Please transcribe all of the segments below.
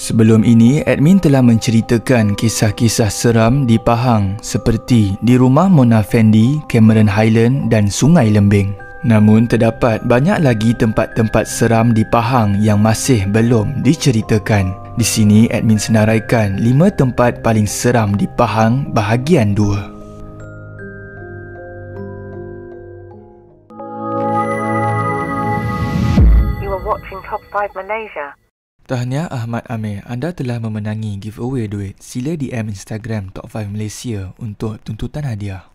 Sebelum ini, admin telah menceritakan kisah-kisah seram di Pahang seperti di rumah Mona Fendi, Cameron Highland dan Sungai Lembing. Namun terdapat banyak lagi tempat-tempat seram di Pahang yang masih belum diceritakan. Di sini admin senaraikan 5 tempat paling seram di Pahang bahagian 2. You are watching Top 5 Malaysia. Tahniah Ahmad Amir, anda telah memenangi giveaway duit. Sila DM Instagram Top 5 Malaysia untuk tuntutan hadiah.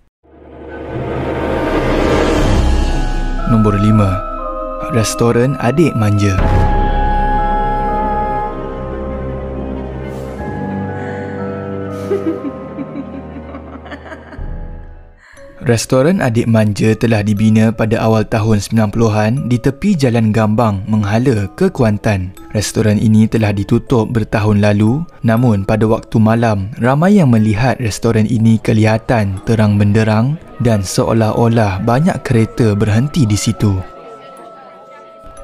Nombor 5. Restoran Adik Manja. Restoran Adik Manja telah dibina pada awal tahun 90-an di tepi Jalan Gambang menghala ke Kuantan. Restoran ini telah ditutup bertahun lalu, namun pada waktu malam, ramai yang melihat restoran ini kelihatan terang benderang dan seolah-olah banyak kereta berhenti di situ.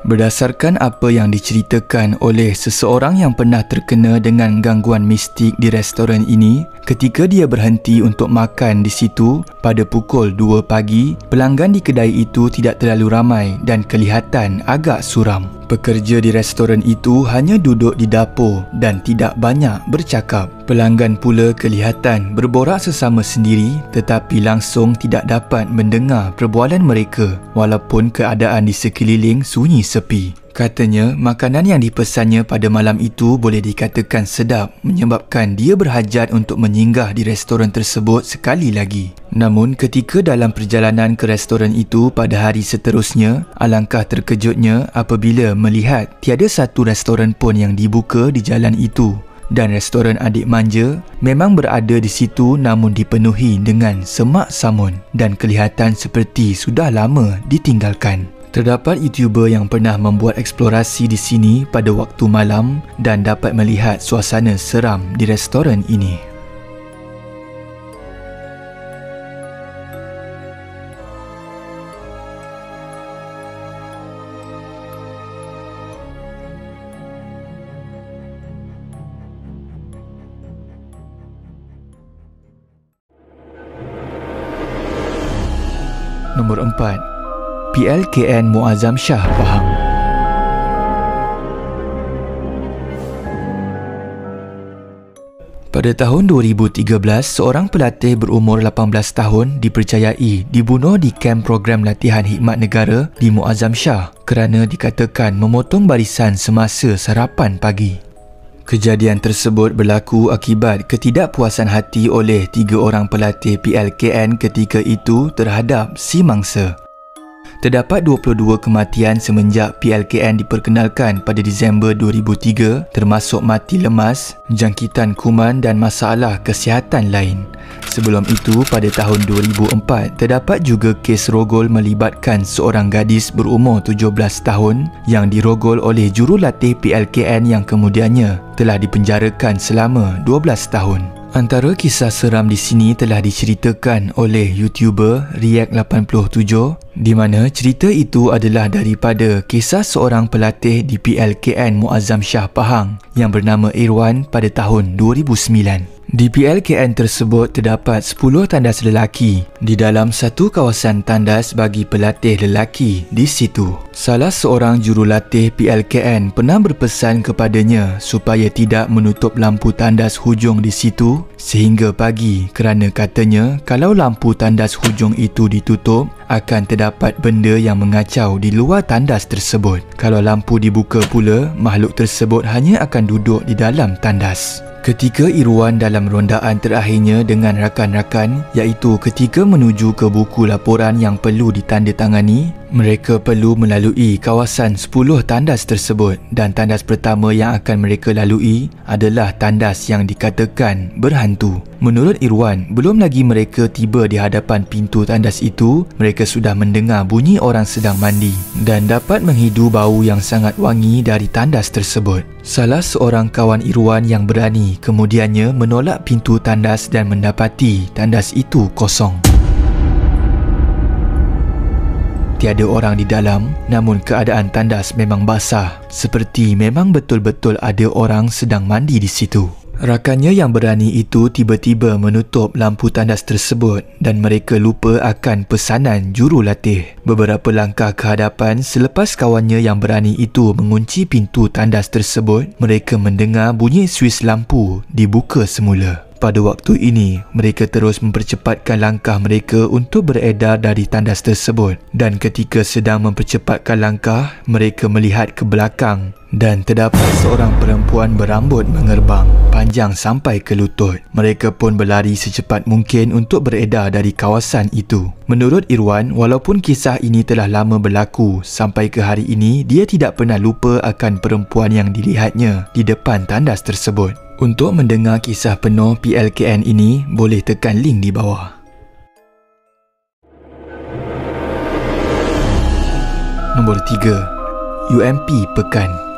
Berdasarkan apa yang diceritakan oleh seseorang yang pernah terkena dengan gangguan mistik di restoran ini, ketika dia berhenti untuk makan di situ pada pukul 2 pagi, pelanggan di kedai itu tidak terlalu ramai dan kelihatan agak suram. Pekerja di restoran itu hanya duduk di dapur dan tidak banyak bercakap. Pelanggan pula kelihatan berborak sesama sendiri tetapi langsung tidak dapat mendengar perbualan mereka walaupun keadaan di sekeliling sunyi sepi. Katanya, makanan yang dipesannya pada malam itu boleh dikatakan sedap menyebabkan dia berhajat untuk menyinggah di restoran tersebut sekali lagi. Namun ketika dalam perjalanan ke restoran itu pada hari seterusnya, alangkah terkejutnya apabila melihat tiada satu restoran pun yang dibuka di jalan itu. Dan restoran Adik Manja memang berada di situ namun dipenuhi dengan semak samun dan kelihatan seperti sudah lama ditinggalkan. Terdapat YouTuber yang pernah membuat eksplorasi di sini pada waktu malam dan dapat melihat suasana seram di restoran ini. Nombor 4. PLKN Muazzam Shah Pahang. Pada tahun 2013, seorang pelatih berumur 18 tahun dipercayai dibunuh di kem program latihan khidmat negara di Muazzam Shah kerana dikatakan memotong barisan semasa sarapan pagi. Kejadian tersebut berlaku akibat ketidakpuasan hati oleh 3 orang pelatih PLKN ketika itu terhadap si mangsa. Terdapat 22 kematian semenjak PLKN diperkenalkan pada Disember 2003 termasuk mati lemas, jangkitan kuman dan masalah kesihatan lain. Sebelum itu, pada tahun 2004, terdapat juga kes rogol melibatkan seorang gadis berumur 17 tahun yang dirogol oleh jurulatih PLKN yang kemudiannya telah dipenjarakan selama 12 tahun. Antara kisah seram di sini telah diceritakan oleh YouTuber React87 di mana cerita itu adalah daripada kisah seorang pelatih di PLKN Muazzam Shah Pahang yang bernama Irwan pada tahun 2009. Di PLKN tersebut terdapat 10 tandas lelaki di dalam satu kawasan tandas bagi pelatih lelaki di situ. Salah seorang jurulatih PLKN pernah berpesan kepadanya supaya tidak menutup lampu tandas hujung di situ sehingga pagi kerana katanya kalau lampu tandas hujung itu ditutup akan terdapat benda yang mengacau di luar tandas tersebut. Kalau lampu dibuka pula, makhluk tersebut hanya akan duduk di dalam tandas. Ketika Irwan dalam rondaan terakhirnya dengan rakan-rakan iaitu ketika menuju ke buku laporan yang perlu ditandatangani, mereka perlu melalui kawasan 10 tandas tersebut dan tandas pertama yang akan mereka lalui adalah tandas yang dikatakan berhantu. Menurut Irwan, belum lagi mereka tiba di hadapan pintu tandas itu, mereka sudah mendengar bunyi orang sedang mandi dan dapat menghidu bau yang sangat wangi dari tandas tersebut. Salah seorang kawan Irwan yang berani kemudiannya menolak pintu tandas dan mendapati tandas itu kosong. tiada orang di dalam, namun keadaan tandas memang basah, seperti memang betul-betul ada orang sedang mandi di situ. Rakannya yang berani itu tiba-tiba menutup lampu tandas tersebut dan mereka lupa akan pesanan jurulatih. Beberapa langkah ke hadapan selepas kawannya yang berani itu mengunci pintu tandas tersebut, mereka mendengar bunyi suis lampu dibuka semula. Pada waktu ini, mereka terus mempercepatkan langkah mereka untuk beredar dari tandas tersebut, dan ketika sedang mempercepatkan langkah, mereka melihat ke belakang dan terdapat seorang perempuan berambut mengerbang panjang sampai ke lutut. Mereka pun berlari secepat mungkin untuk beredar dari kawasan itu. Menurut Irwan, walaupun kisah ini telah lama berlaku, sampai ke hari ini dia tidak pernah lupa akan perempuan yang dilihatnya di depan tandas tersebut. Untuk mendengar kisah penuh PLKN ini, boleh tekan link di bawah. Nombor 3. UMP Pekan.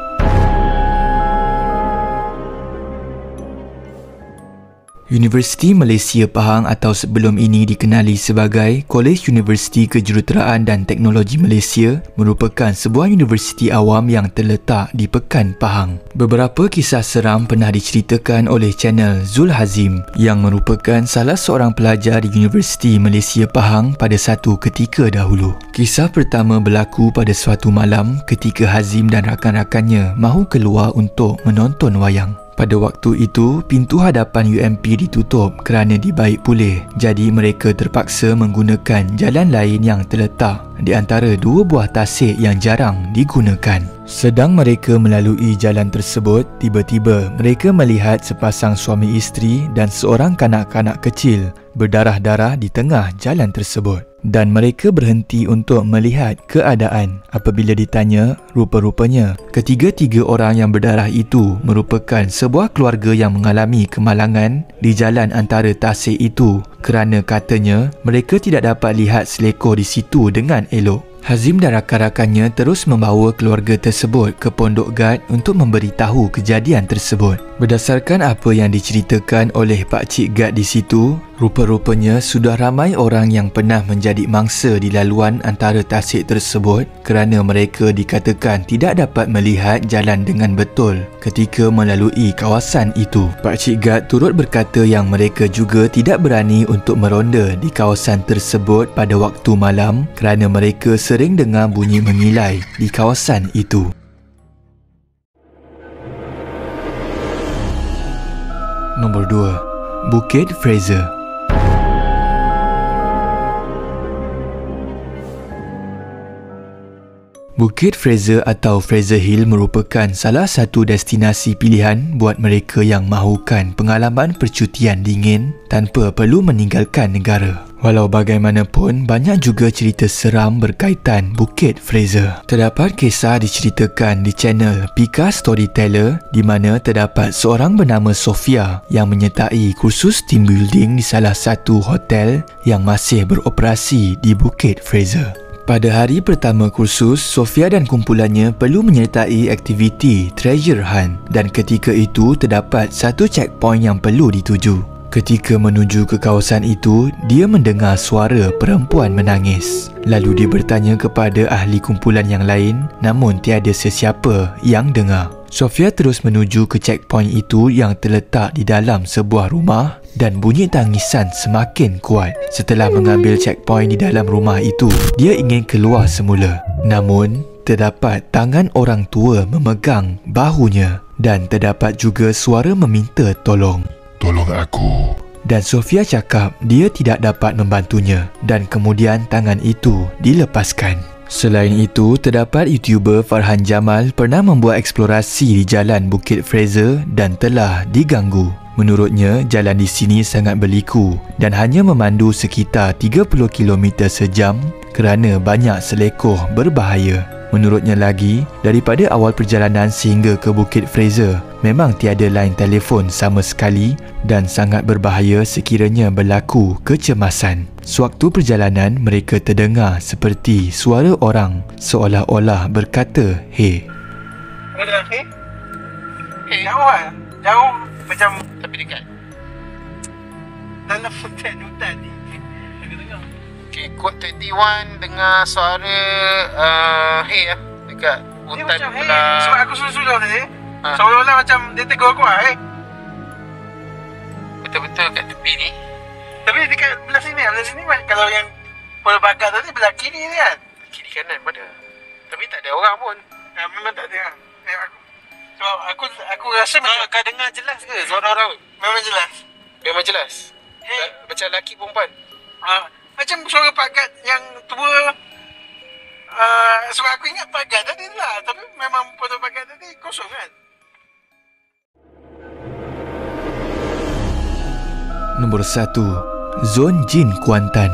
Universiti Malaysia Pahang atau sebelum ini dikenali sebagai Kolej Universiti Kejuruteraan dan Teknologi Malaysia merupakan sebuah universiti awam yang terletak di Pekan Pahang. Beberapa kisah seram pernah diceritakan oleh channel Zul Hazim yang merupakan salah seorang pelajar di Universiti Malaysia Pahang pada satu ketika dahulu. Kisah pertama berlaku pada suatu malam ketika Hazim dan rakan-rakannya mahu keluar untuk menonton wayang. Pada waktu itu, pintu hadapan UMP ditutup kerana dibaik pulih. Jadi mereka terpaksa menggunakan jalan lain yang terletak di antara dua buah tasik yang jarang digunakan. Sedang mereka melalui jalan tersebut, tiba-tiba mereka melihat sepasang suami isteri dan seorang kanak-kanak kecil berdarah-darah di tengah jalan tersebut. Dan mereka berhenti untuk melihat keadaan. Apabila ditanya, rupa-rupanya ketiga-tiga orang yang berdarah itu merupakan sebuah keluarga yang mengalami kemalangan di jalan antara tasik itu kerana katanya mereka tidak dapat lihat selekor di situ dengan elok. Hazim dan rakan-rakannya terus membawa keluarga tersebut ke Pondok Guard untuk memberitahu kejadian tersebut. Berdasarkan apa yang diceritakan oleh Pakcik Guard di situ, rupa-rupanya sudah ramai orang yang pernah menjadi mangsa di laluan antara tasik tersebut kerana mereka dikatakan tidak dapat melihat jalan dengan betul ketika melalui kawasan itu. Pakcik Guard turut berkata yang mereka juga tidak berani untuk meronda di kawasan tersebut pada waktu malam kerana mereka sering dengar bunyi mengilai di kawasan itu. Nombor 2. Bukit Fraser. Bukit Fraser atau Fraser Hill merupakan salah satu destinasi pilihan buat mereka yang mahukan pengalaman percutian dingin tanpa perlu meninggalkan negara. Walau bagaimanapun, banyak juga cerita seram berkaitan Bukit Fraser. Terdapat kisah diceritakan di channel Pika Storyteller di mana terdapat seorang bernama Sofia yang menyertai kursus team building di salah satu hotel yang masih beroperasi di Bukit Fraser. Pada hari pertama kursus, Sofia dan kumpulannya perlu menyertai aktiviti treasure hunt dan ketika itu terdapat satu checkpoint yang perlu dituju. Ketika menuju ke kawasan itu, dia mendengar suara perempuan menangis. Lalu dia bertanya kepada ahli kumpulan yang lain, namun tiada sesiapa yang dengar. Sofia terus menuju ke checkpoint itu yang terletak di dalam sebuah rumah dan bunyi tangisan semakin kuat. Setelah mengambil checkpoint di dalam rumah itu, dia ingin keluar semula. Namun, terdapat tangan orang tua memegang bahunya dan terdapat juga suara meminta tolong. Tolong aku. Dan Sofia cakap dia tidak dapat membantunya dan kemudian tangan itu dilepaskan. Selain itu, terdapat YouTuber Farhan Jamal pernah membuat eksplorasi di jalan Bukit Fraser dan telah diganggu. Menurutnya, jalan di sini sangat berliku dan hanya memandu sekitar 30 km sejam kerana banyak selekoh berbahaya. Menurutnya lagi, daripada awal perjalanan sehingga ke Bukit Fraser, memang tiada line telefon sama sekali dan sangat berbahaya sekiranya berlaku kecemasan. Sewaktu perjalanan, mereka terdengar seperti suara orang seolah-olah berkata, "Hey." Apa dia? Hey? Hey, jauh kan? Jauh macam tapi dekat. Dalam hutan ni. Aku dengar. Okay, kod 21 dengar suara hey lah dekat Dia hutan macam belah. sebab aku suruh tadi. Seolah-olah macam dia tegur aku Betul-betul kat tepi ni. Tapi dekat belah sini kalau yang pelbagai tadi belah kiri ni kan. Kiri kanan mana? Tapi tak ada orang pun. Memang tak ada. Aku. Sebab aku rasa macam Kau dengar jelas ke suara orang? memang jelas. Memang jelas. Macam lelaki perempuan. Macam suara Pak Gad yang tua. Sebab aku ingat Pak Gad tadi lah. Tapi memang foto Pak Gad tadi kosong kan. Nombor 1. Zon Jin Kuantan.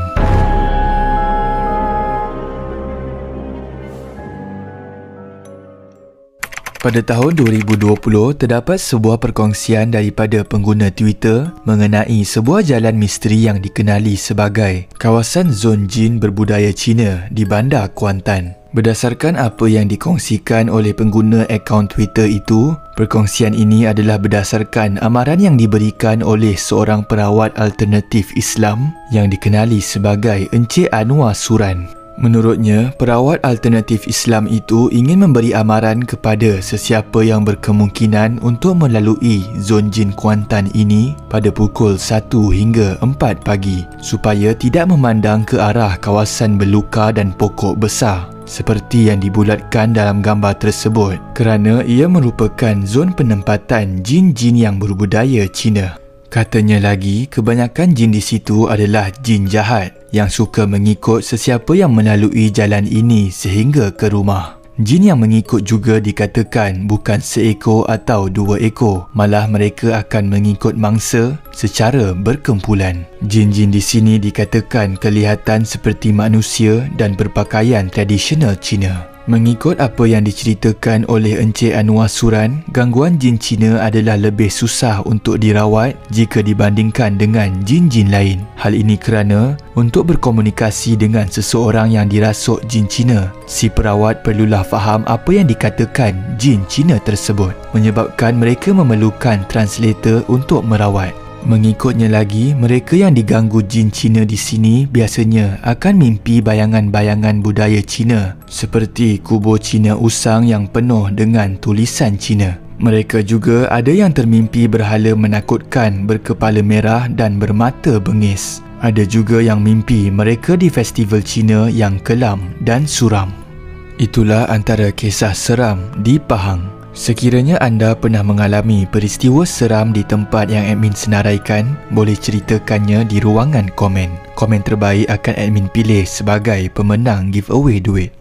Pada tahun 2020, terdapat sebuah perkongsian daripada pengguna Twitter mengenai sebuah jalan misteri yang dikenali sebagai kawasan Zon Jin berbudaya Cina di bandar Kuantan. Berdasarkan apa yang dikongsikan oleh pengguna akaun Twitter itu, perkongsian ini adalah berdasarkan amaran yang diberikan oleh seorang perawat alternatif Islam yang dikenali sebagai Encik Anwar Suran. Menurutnya, perawat alternatif Islam itu ingin memberi amaran kepada sesiapa yang berkemungkinan untuk melalui Zon Jin Kuantan ini pada pukul 1 hingga 4 pagi supaya tidak memandang ke arah kawasan belukar dan pokok besar seperti yang dibulatkan dalam gambar tersebut kerana ia merupakan zon penempatan jin-jin yang berbudaya Cina. Katanya lagi, kebanyakan jin di situ adalah jin jahat yang suka mengikut sesiapa yang melalui jalan ini sehingga ke rumah. Jin yang mengikut juga dikatakan bukan seekor atau dua ekor, malah mereka akan mengikut mangsa secara berkumpulan. Jin-jin di sini dikatakan kelihatan seperti manusia dan berpakaian tradisional Cina. Mengikut apa yang diceritakan oleh Encik Anwar Suran, gangguan jin Cina adalah lebih susah untuk dirawat jika dibandingkan dengan jin-jin lain. Hal ini kerana untuk berkomunikasi dengan seseorang yang dirasuk jin Cina, si perawat perlulah faham apa yang dikatakan jin Cina tersebut, menyebabkan mereka memerlukan translator untuk merawat. Mengikutnya lagi, mereka yang diganggu jin Cina di sini biasanya akan mimpi bayangan-bayangan budaya Cina seperti kubur Cina usang yang penuh dengan tulisan Cina. Mereka juga ada yang termimpi berhala menakutkan berkepala merah dan bermata bengis. Ada juga yang mimpi mereka di festival Cina yang kelam dan suram. Itulah antara kisah seram di Pahang. Sekiranya anda pernah mengalami peristiwa seram di tempat yang admin senaraikan, boleh ceritakannya di ruangan komen. Komen terbaik akan admin pilih sebagai pemenang giveaway duit.